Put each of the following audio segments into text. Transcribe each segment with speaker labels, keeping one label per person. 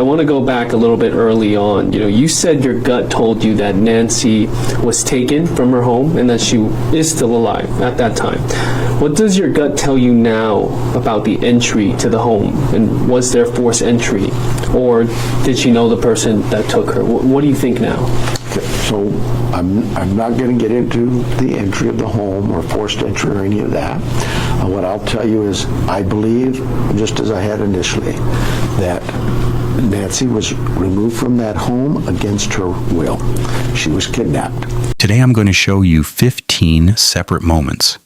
Speaker 1: I want to go back a little bit early on. You said your gut told you that Nancy was taken from her home and that she is still alive at that time. What does your gut tell you now about the entry to the home? And was there forced entry? Or did she know the person that took her? What do you think now?
Speaker 2: Okay, so I'm not going to get into the entry of the home or forced entry or any of that. What I'll tell you is I believe, just as I had initially, that Nancy was removed from that home against her will. She was kidnapped.
Speaker 3: Today I'm going to show you 15 separate moments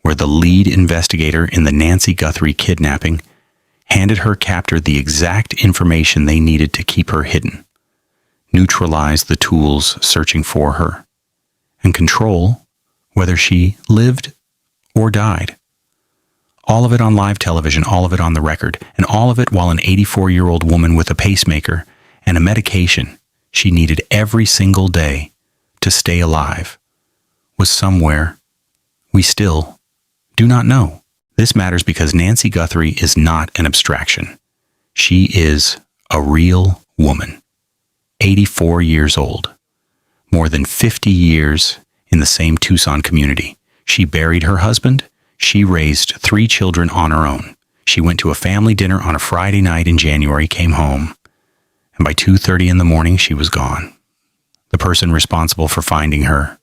Speaker 3: where the lead investigator in the Nancy Guthrie kidnapping handed her captor the exact information they needed to keep her hidden, neutralize the tools searching for her, and control whether she lived or died. All of it on live television, all of it on the record, and all of it while an 84-year-old woman with a pacemaker and a medication she needed every single day to stay alive was somewhere we still do not know. This matters because Nancy Guthrie is not an abstraction. She is a real woman, 84 years old, more than 50 years in the same Tucson community. She buried her husband. She raised 3 children on her own. She went to a family dinner on a Friday night in January, came home, and by 2:30 in the morning, she was gone. The person responsible for finding her,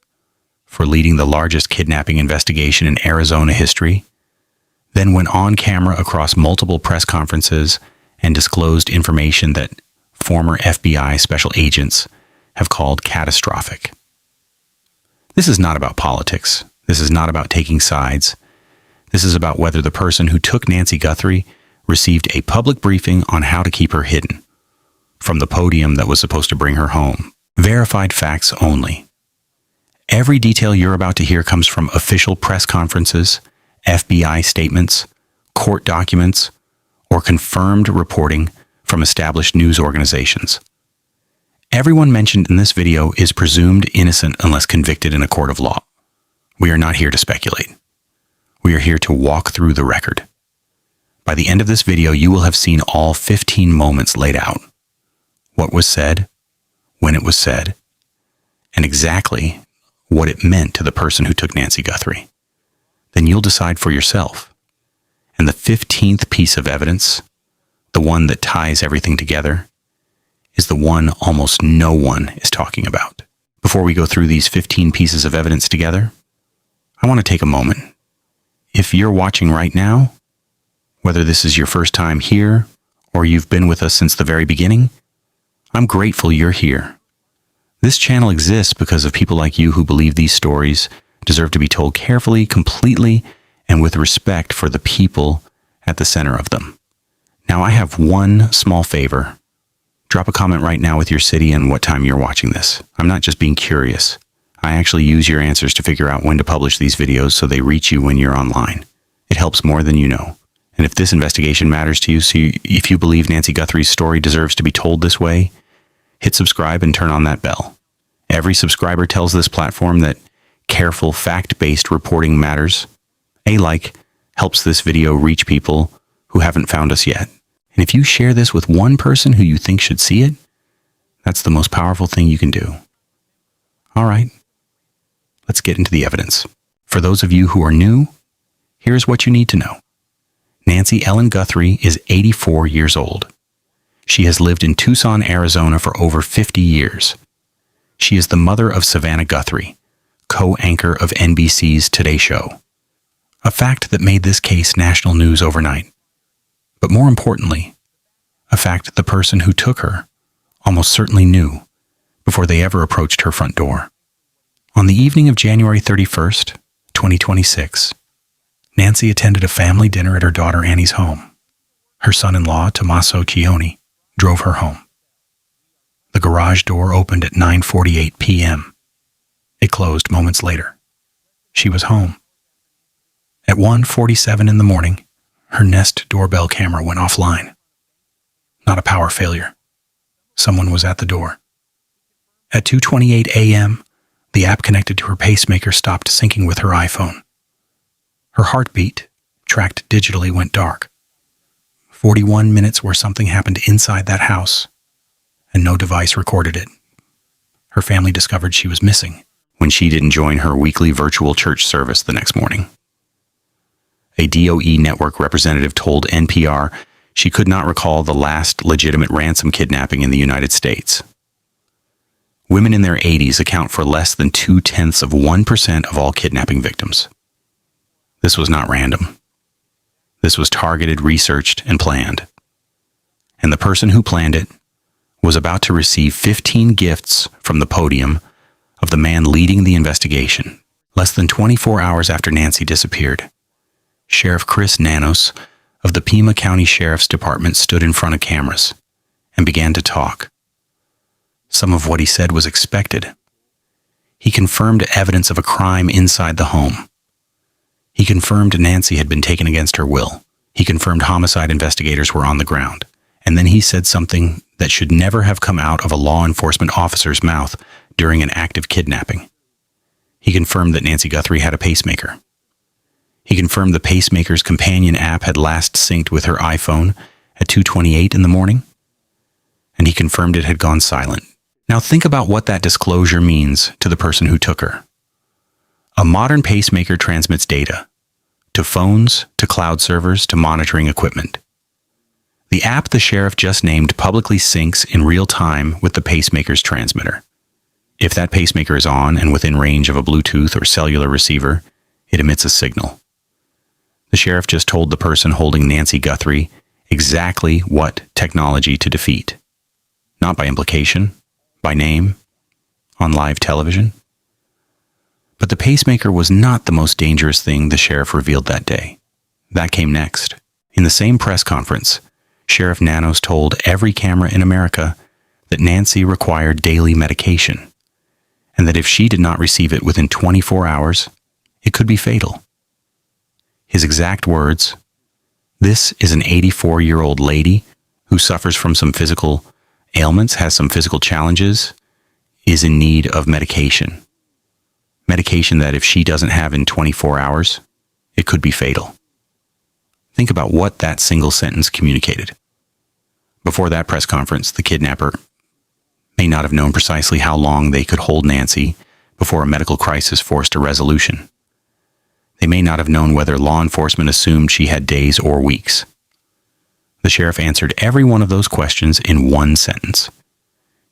Speaker 3: for leading the largest kidnapping investigation in Arizona history, then went on camera across multiple press conferences and disclosed information that former FBI special agents have called catastrophic. This is not about politics. This is not about taking sides. This is about whether the person who took Nancy Guthrie received a public briefing on how to keep her hidden from the podium that was supposed to bring her home. Verified facts only. Every detail you're about to hear comes from official press conferences, FBI statements, court documents, or confirmed reporting from established news organizations. Everyone mentioned in this video is presumed innocent unless convicted in a court of law. We are not here to speculate. We are here to walk through the record. By the end of this video, you will have seen all 15 moments laid out. What was said, when it was said, and exactly what it meant to the person who took Nancy Guthrie. Then you'll decide for yourself. And the 15th piece of evidence, the one that ties everything together, is the one almost no one is talking about. Before we go through these 15 pieces of evidence together, I want to take a moment. If you're watching right now, whether this is your first time here or you've been with us since the very beginning, I'm grateful you're here. This channel exists because of people like you who believe these stories deserve to be told carefully, completely, and with respect for the people at the center of them. Now, I have one small favor. Drop a comment right now with your city and what time you're watching this. I'm not just being curious. I actually use your answers to figure out when to publish these videos so they reach you when you're online. It helps more than you know. And if this investigation matters to you, if you believe Nancy Guthrie's story deserves to be told this way, hit subscribe and turn on that bell. Every subscriber tells this platform that careful, fact-based reporting matters. A like helps this video reach people who haven't found us yet. And if you share this with one person who you think should see it, that's the most powerful thing you can do. All right. Let's get into the evidence. For those of you who are new, here's what you need to know. Nancy Ellen Guthrie is 84 years old. She has lived in Tucson, Arizona for over 50 years. She is the mother of Savannah Guthrie, co-anchor of NBC's Today Show. A fact that made this case national news overnight. But more importantly, a fact the person who took her almost certainly knew before they ever approached her front door. On the evening of January 31st, 2026, Nancy attended a family dinner at her daughter Annie's home. Her son-in-law, Tommaso Chioni, drove her home. The garage door opened at 9:48 p.m. It closed moments later. She was home. At 1:47 in the morning, her Nest doorbell camera went offline. Not a power failure. Someone was at the door. At 2:28 a.m., the app connected to her pacemaker stopped syncing with her iPhone. Her heartbeat, tracked digitally, went dark. 41 minutes where something happened inside that house, and no device recorded it. Her family discovered she was missing when she didn't join her weekly virtual church service the next morning. A DOE network representative told NPR she could not recall the last legitimate ransom kidnapping in the United States. Women in their 80s account for less than 0.2% of all kidnapping victims. This was not random. This was targeted, researched, and planned. And the person who planned it was about to receive 15 gifts from the podium of the man leading the investigation. Less than 24 hours after Nancy disappeared, Sheriff Chris Nanos of the Pima County Sheriff's Department stood in front of cameras and began to talk. Some of what he said was expected. He confirmed evidence of a crime inside the home. He confirmed Nancy had been taken against her will. He confirmed homicide investigators were on the ground. And then he said something that should never have come out of a law enforcement officer's mouth during an active kidnapping. He confirmed that Nancy Guthrie had a pacemaker. He confirmed the pacemaker's companion app had last synced with her iPhone at 2:28 in the morning. And he confirmed it had gone silent. Now think about what that disclosure means to the person who took her. A modern pacemaker transmits data to phones, to cloud servers, to monitoring equipment. The app the sheriff just named publicly syncs in real time with the pacemaker's transmitter. If that pacemaker is on and within range of a Bluetooth or cellular receiver, it emits a signal. The sheriff just told the person holding Nancy Guthrie exactly what technology to defeat. Not by implication, by name, on live television. But the pacemaker was not the most dangerous thing the sheriff revealed that day. That came next. In the same press conference, Sheriff Nanos told every camera in America that Nancy required daily medication, and that if she did not receive it within 24 hours, it could be fatal. His exact words, "This is an 84-year-old lady who suffers from some physical ailments, has some physical challenges, is in need of medication. Medication that if she doesn't have in 24 hours, it could be fatal." Think about what that single sentence communicated. Before that press conference, the kidnapper may not have known precisely how long they could hold Nancy before a medical crisis forced a resolution. They may not have known whether law enforcement assumed she had days or weeks. The sheriff answered every one of those questions in one sentence.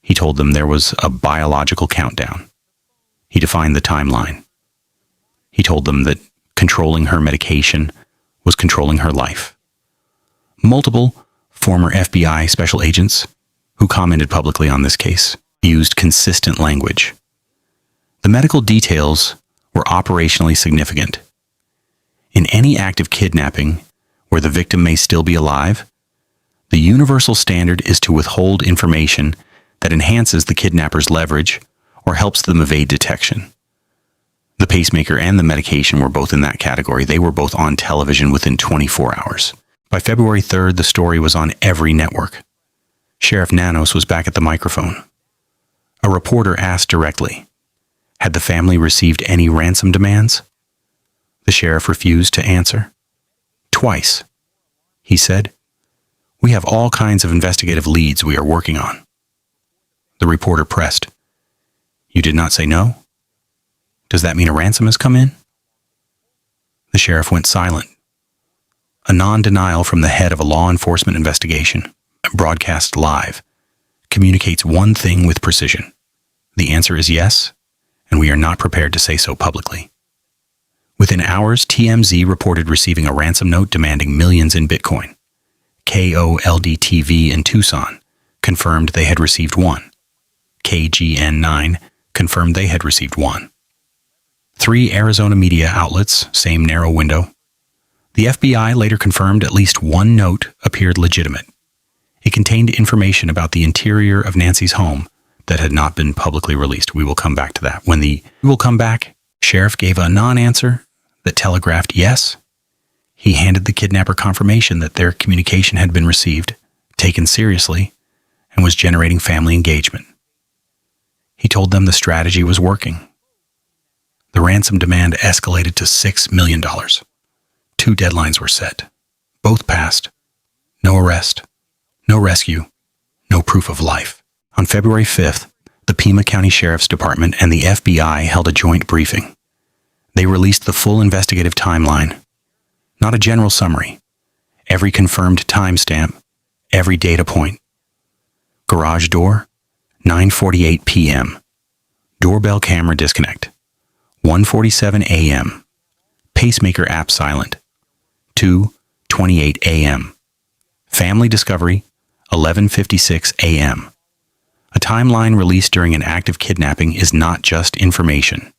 Speaker 3: He told them there was a biological countdown. He defined the timeline. He told them that controlling her medication was controlling her life. Multiple former FBI special agents who commented publicly on this case used consistent language. The medical details were operationally significant. In any act of kidnapping where the victim may still be alive, the universal standard is to withhold information that enhances the kidnapper's leverage or helps them evade detection. The pacemaker and the medication were both in that category. They were both on television within 24 hours. By February 3rd, the story was on every network. Sheriff Nanos was back at the microphone. A reporter asked directly, had the family received any ransom demands? The sheriff refused to answer. Twice. He said, "We have all kinds of investigative leads we are working on." The reporter pressed, "You did not say no? Does that mean a ransom has come in?" The sheriff went silent. A non-denial from the head of a law enforcement investigation, broadcast live, communicates one thing with precision. The answer is yes, and we are not prepared to say so publicly. Within hours, TMZ reported receiving a ransom note demanding millions in Bitcoin. KOLD-TV in Tucson confirmed they had received one. KGN9 confirmed they had received one. 3 Arizona media outlets, same narrow window. The FBI later confirmed at least one note appeared legitimate. It contained information about the interior of Nancy's home that had not been publicly released. We will come back to that. When we will come back, sheriff gave a non-answer that telegraphed yes. He handed the kidnapper confirmation that their communication had been received, taken seriously, and was generating family engagement. He told them the strategy was working. The ransom demand escalated to $6 million. 2 deadlines were set. Both passed. No arrest, no rescue, no proof of life. On February 5th, the Pima County Sheriff's Department and the FBI held a joint briefing. They released the full investigative timeline, not a general summary. Every confirmed timestamp, every data point. Garage door, 9:48 p.m. Doorbell camera disconnect, 1:47 a.m. Pacemaker app silent, 2:28 a.m. Family discovery, 11:56 a.m. A timeline released during an act of kidnapping is not just information.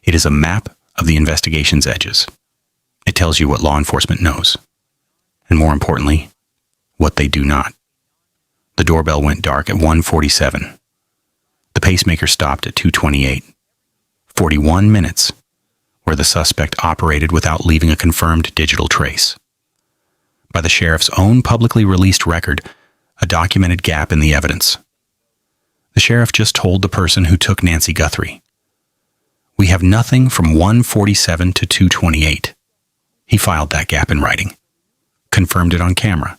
Speaker 3: It is a map of the investigation's edges. It tells you what law enforcement knows, and more importantly, what they do not. The doorbell went dark at 1:47. The pacemaker stopped at 2:28. 41 minutes where the suspect operated without leaving a confirmed digital trace. By the sheriff's own publicly released record, a documented gap in the evidence. The sheriff just told the person who took Nancy Guthrie, "We have nothing from 1:47 to 2:28. He filed that gap in writing, confirmed it on camera,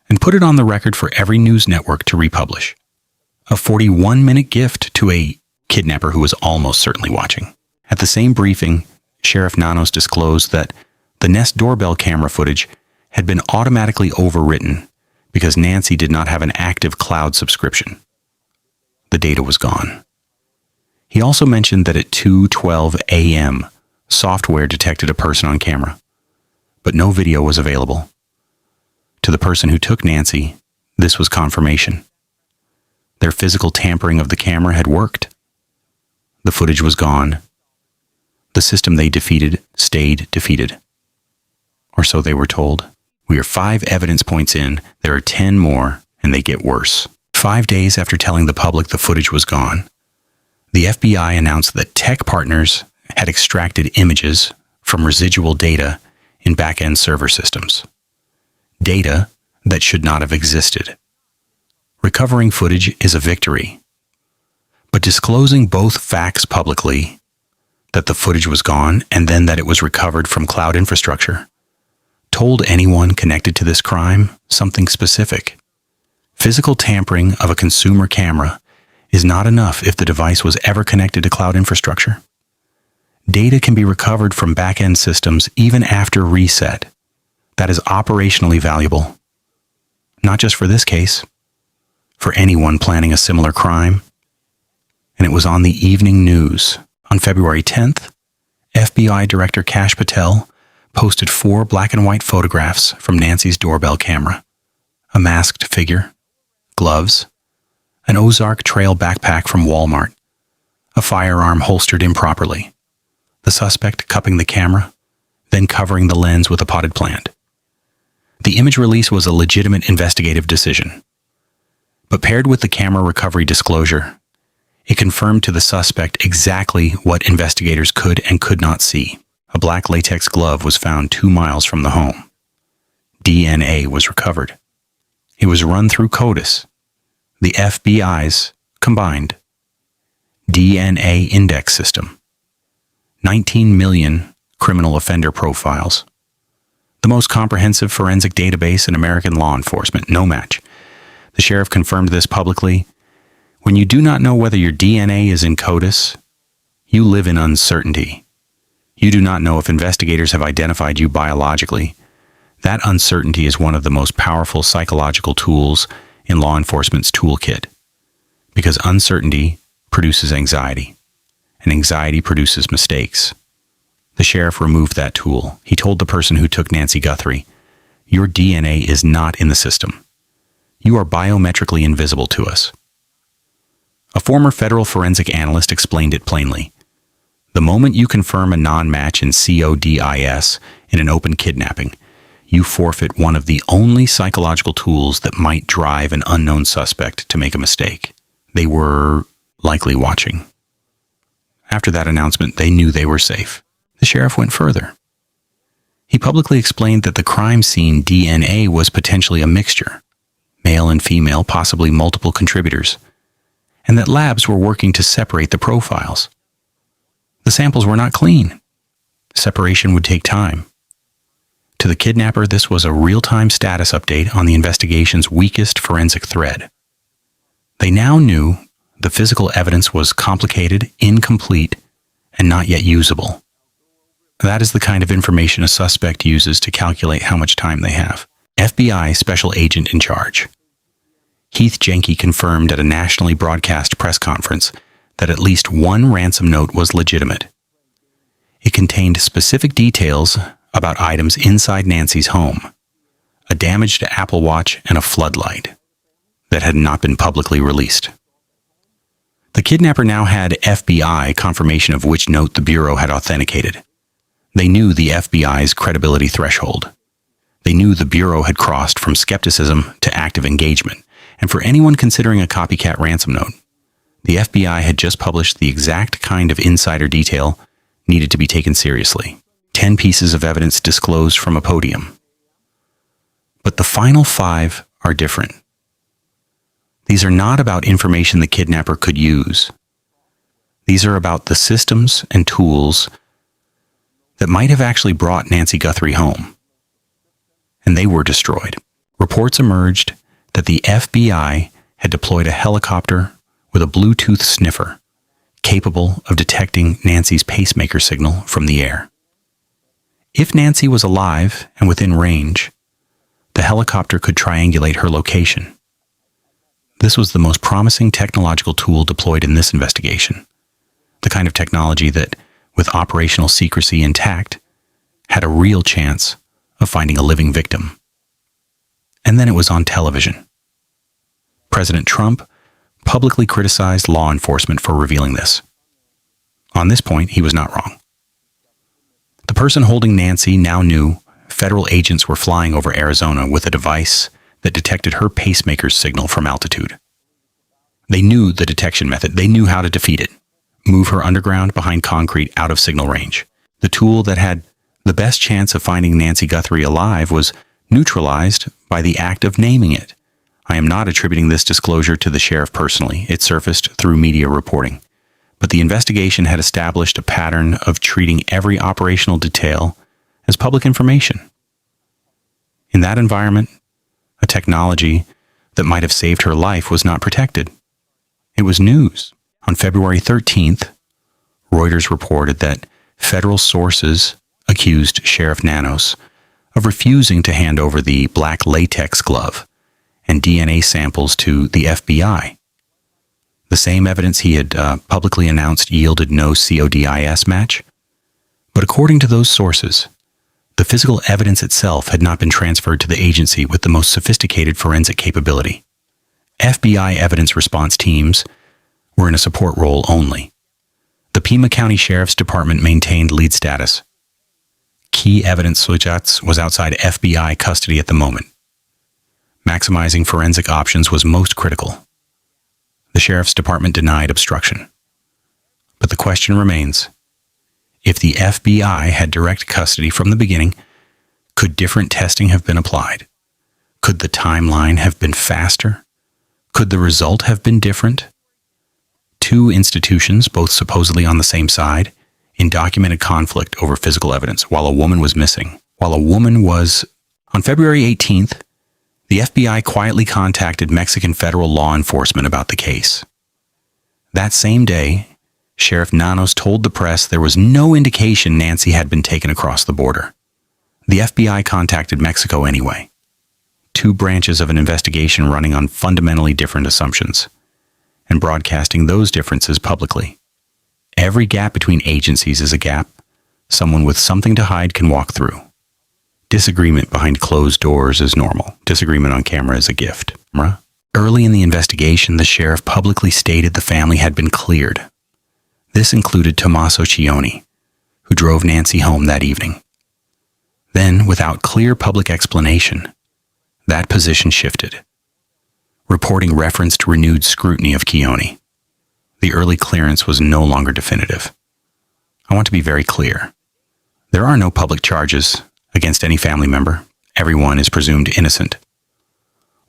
Speaker 3: and put it on the record for every news network to republish. A 41-minute gift to a kidnapper who was almost certainly watching. At the same briefing, Sheriff Nanos disclosed that the Nest doorbell camera footage had been automatically overwritten because Nancy did not have an active cloud subscription. The data was gone. He also mentioned that at 2:12 a.m., software detected a person on camera, but no video was available. To the person who took Nancy, this was confirmation. Their physical tampering of the camera had worked. The footage was gone. The system they defeated stayed defeated. Or so they were told. We are 5 evidence points in. There are 10 more, and they get worse. 5 days after telling the public the footage was gone, the FBI announced that tech partners had extracted images from residual data in back-end server systems. Data that should not have existed. Recovering footage is a victory. But disclosing both facts publicly, that the footage was gone and then that it was recovered from cloud infrastructure, told anyone connected to this crime something specific. Physical tampering of a consumer camera is not enough if the device was ever connected to cloud infrastructure. Data can be recovered from back-end systems even after reset. That is operationally valuable. Not just for this case, for anyone planning a similar crime. And it was on the evening news. On February 10th, FBI Director Kash Patel posted 4 black and white photographs from Nancy's doorbell camera. A masked figure, gloves, an Ozark Trail backpack from Walmart, a firearm holstered improperly, the suspect cupping the camera, then covering the lens with a potted plant. The image release was a legitimate investigative decision. But paired with the camera recovery disclosure, it confirmed to the suspect exactly what investigators could and could not see. A black latex glove was found 2 miles from the home. DNA was recovered. It was run through CODIS, the FBI's combined DNA index system. 19 million criminal offender profiles. The most comprehensive forensic database in American law enforcement, no match. The sheriff confirmed this publicly. When you do not know whether your DNA is in CODIS, you live in uncertainty. You do not know if investigators have identified you biologically. That uncertainty is one of the most powerful psychological tools in law enforcement's toolkit, because uncertainty produces anxiety, and anxiety produces mistakes. The sheriff removed that tool. He told the person who took Nancy Guthrie, "Your DNA is not in the system. You are biometrically invisible to us." A former federal forensic analyst explained it plainly. The moment you confirm a non-match in CODIS in an open kidnapping, you forfeit one of the only psychological tools that might drive an unknown suspect to make a mistake. They were likely watching. After that announcement, they knew they were safe. The sheriff went further. He publicly explained that the crime scene DNA was potentially a mixture, male and female, possibly multiple contributors, and that labs were working to separate the profiles. The samples were not clean. Separation would take time. To the kidnapper, this was a real-time status update on the investigation's weakest forensic thread. They now knew the physical evidence was complicated, incomplete, and not yet usable. That is the kind of information a suspect uses to calculate how much time they have. FBI Special Agent in Charge Heath Jenke confirmed at a nationally broadcast press conference that at least one ransom note was legitimate. It contained specific details about items inside Nancy's home, a damaged Apple Watch and a floodlight that had not been publicly released. The kidnapper now had FBI confirmation of which note the Bureau had authenticated. They knew the FBI's credibility threshold. They knew the Bureau had crossed from skepticism to active engagement, and for anyone considering a copycat ransom note, the FBI had just published the exact kind of insider detail needed to be taken seriously. 10 pieces of evidence disclosed from a podium. But the final 5 are different. These are not about information the kidnapper could use. These are about the systems and tools that might have actually brought Nancy Guthrie home. And they were destroyed. Reports emerged that the FBI had deployed a helicopter with a Bluetooth sniffer capable of detecting Nancy's pacemaker signal from the air. If Nancy was alive and within range, the helicopter could triangulate her location. This was the most promising technological tool deployed in this investigation, the kind of technology that, with operational secrecy intact, had a real chance of finding a living victim. And then it was on television. President Trump publicly criticized law enforcement for revealing this. On this point, he was not wrong. The person holding Nancy now knew federal agents were flying over Arizona with a device that detected her pacemaker's signal from altitude. They knew the detection method. They knew how to defeat it. Move her underground behind concrete out of signal range. The tool that had the best chance of finding Nancy Guthrie alive was neutralized by the act of naming it. I am not attributing this disclosure to the sheriff personally. It surfaced through media reporting. But the investigation had established a pattern of treating every operational detail as public information. In that environment, a technology that might have saved her life was not protected. It was news. On February 13th, Reuters reported that federal sources accused Sheriff Nanos of refusing to hand over the black latex glove and DNA samples to the FBI. The same evidence he had publicly announced yielded no CODIS match. But according to those sources, the physical evidence itself had not been transferred to the agency with the most sophisticated forensic capability. FBI evidence response teams were in a support role only. The Pima County Sheriff's Department maintained lead status. Key evidence was outside FBI custody at the moment. Maximizing forensic options was most critical. The Sheriff's Department denied obstruction. But the question remains, if the FBI had direct custody from the beginning, could different testing have been applied? Could the timeline have been faster? Could the result have been different? Two institutions, both supposedly on the same side, in documented conflict over physical evidence while a woman was missing. On February 18th, the FBI quietly contacted Mexican federal law enforcement about the case. That same day, Sheriff Nanos told the press there was no indication Nancy had been taken across the border. The FBI contacted Mexico anyway. Two branches of an investigation running on fundamentally different assumptions, and broadcasting those differences publicly. Every gap between agencies is a gap someone with something to hide can walk through. Disagreement behind closed doors is normal. Disagreement on camera is a gift. Early in the investigation, the sheriff publicly stated the family had been cleared. This included Tommaso Cioni, who drove Nancy home that evening. Then, without clear public explanation, that position shifted. Reporting referenced renewed scrutiny of Cioni. The early clearance was no longer definitive. I want to be very clear. There are no public charges against any family member. Everyone is presumed innocent.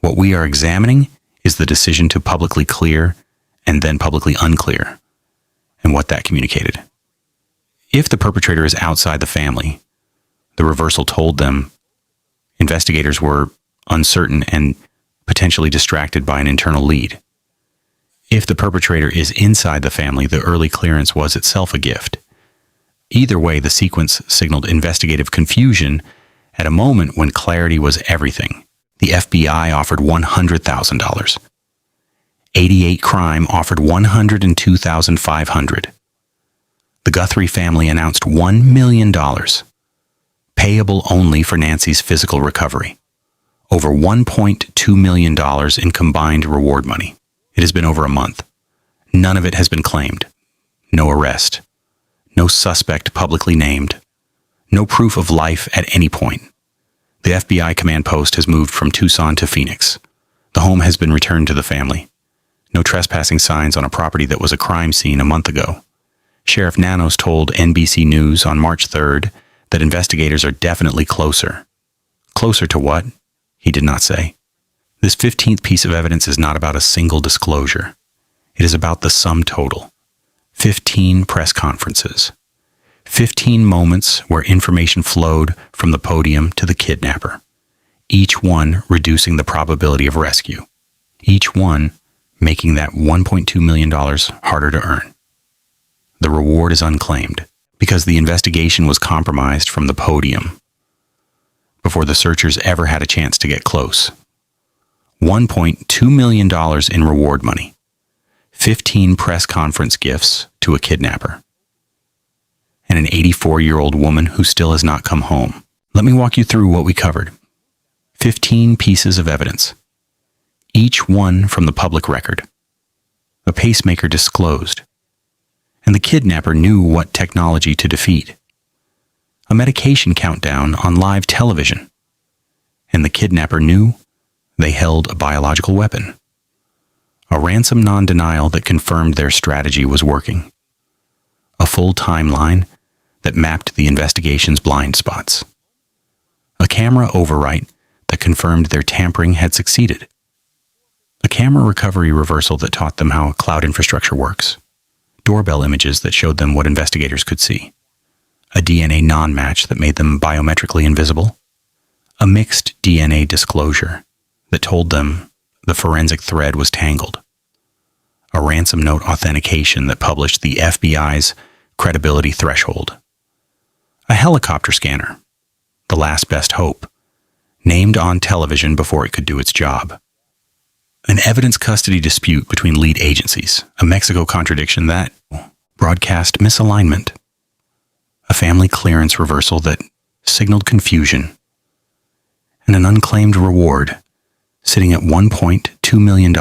Speaker 3: What we are examining is the decision to publicly clear and then publicly unclear, and what that communicated. If the perpetrator is outside the family, the reversal told them Investigators were uncertain and potentially distracted by an internal lead. If the perpetrator is inside the family, the early clearance was itself a gift. Either way, the sequence signaled investigative confusion at a moment when clarity was everything. The FBI offered $100,000. 88 Crime offered $102,500. The Guthrie family announced $1 million, payable only for Nancy's physical recovery. Over $1.2 million in combined reward money. It has been over a month. None of it has been claimed. No arrest. No suspect publicly named. No proof of life at any point. The FBI command post has moved from Tucson to Phoenix. The home has been returned to the family. No trespassing signs on a property that was a crime scene a month ago. Sheriff Nanos told NBC News on March 3rd that investigators are definitely closer. Closer to what? He did not say. This 15th piece of evidence is not about a single disclosure. It is about the sum total. 15 press conferences. 15 moments where information flowed from the podium to the kidnapper. Each one reducing the probability of rescue. Each one making that $1.2 million harder to earn. The reward is unclaimed because the investigation was compromised from the podium before the searchers ever had a chance to get close. $1.2 million in reward money. 15 press conference gifts to a kidnapper. And an 84-year-old woman who still has not come home. Let me walk you through what we covered. 15 pieces of evidence. Each one from the public record. A pacemaker disclosed. And the kidnapper knew what technology to defeat. A medication countdown on live television. And the kidnapper knew they held a biological weapon. A ransom non-denial that confirmed their strategy was working. A full timeline that mapped the investigation's blind spots. A camera overwrite that confirmed their tampering had succeeded. A camera recovery reversal that taught them how cloud infrastructure works. Doorbell images that showed them what investigators could see. A DNA non-match that made them biometrically invisible. A mixed DNA disclosure that told them the forensic thread was tangled. A ransom note authentication that published the FBI's credibility threshold. A helicopter scanner, the last best hope, named on television before it could do its job. An evidence custody dispute between lead agencies, a Mexico contradiction that broadcast misalignment. A family clearance reversal that signaled confusion. And an unclaimed reward sitting at $1.2 million,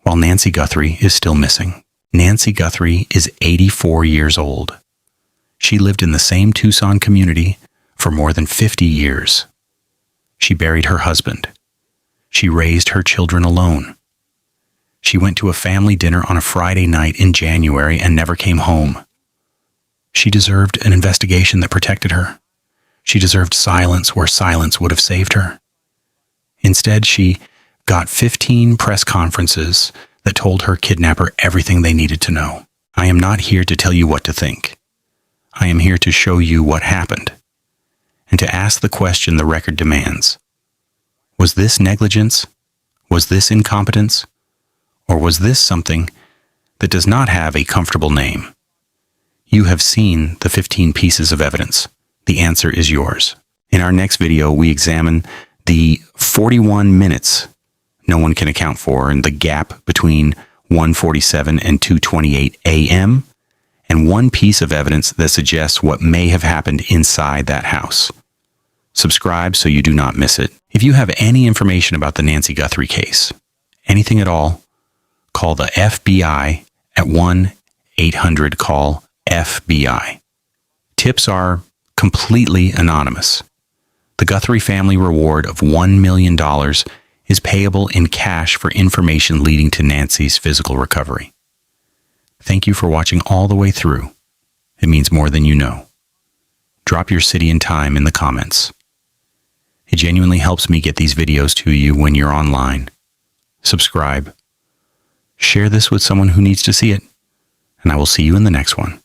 Speaker 3: while Nancy Guthrie is still missing. Nancy Guthrie is 84 years old. She lived in the same Tucson community for more than 50 years. She buried her husband. She raised her children alone. She went to a family dinner on a Friday night in January and never came home. She deserved an investigation that protected her. She deserved silence where silence would have saved her. Instead, she got 15 press conferences that told her kidnapper everything they needed to know. I am not here to tell you what to think. I am here to show you what happened and to ask the question the record demands. Was this negligence? Was this incompetence? Or was this something that does not have a comfortable name? You have seen the 15 pieces of evidence. The answer is yours. In our next video, we examine the 41 minutes no one can account for and the gap between 1:47 and 2:28 a.m. and one piece of evidence that suggests what may have happened inside that house. Subscribe so you do not miss it. If you have any information about the Nancy Guthrie case, anything at all, call the FBI at 1-800-CALL-FBI. Tips are completely anonymous. The Guthrie family reward of $1 million is payable in cash for information leading to Nancy's physical recovery. Thank you for watching all the way through. It means more than you know. Drop your city and time in the comments. It genuinely helps me get these videos to you when you're online. Subscribe. Share this with someone who needs to see it, and I will see you in the next one.